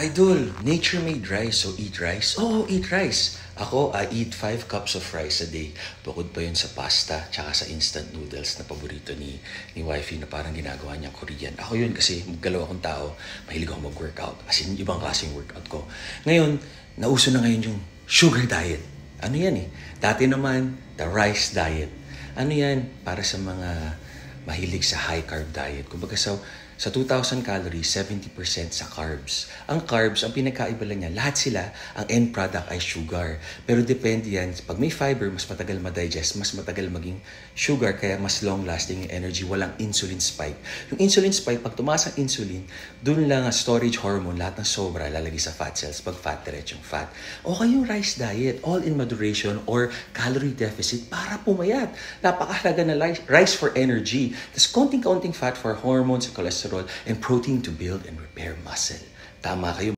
Idol, nature-made rice, so eat rice? Oo, eat rice. Ako, I eat 5 cups of rice a day. Bukod pa yun sa pasta, tsaka sa instant noodles na paborito ni wifey na parang ginagawa niya Korean. Ako yun kasi magalaw akong tao, mahilig ako mag-workout. As in, ibang klaseng workout ko. Ngayon, nauso na ngayon yung sugar diet. Ano yan eh? Dati naman, the rice diet. Ano yan? Para sa mga mahilig sa high carb diet. Kumbaga sa 2,000 calories, 70% sa carbs. Ang carbs, ang pinagkaiba lang niya, lahat sila, ang end product ay sugar. Pero depende yan, pag may fiber, mas matagal ma-digest, mas matagal maging sugar, kaya mas long-lasting yung energy, walang insulin spike. Yung insulin spike, pag tumaas ang insulin, dun lang ang storage hormone, lahat ng sobra, lalagay sa fat cells, pag fat, diretsong fat. Okay yung rice diet, all in moderation or calorie deficit para pumayat. Napakahalaga na rice for energy. Tapos konting-kaunting fat for hormones, cholesterol, and protein to build and repair muscle. Tama kayo.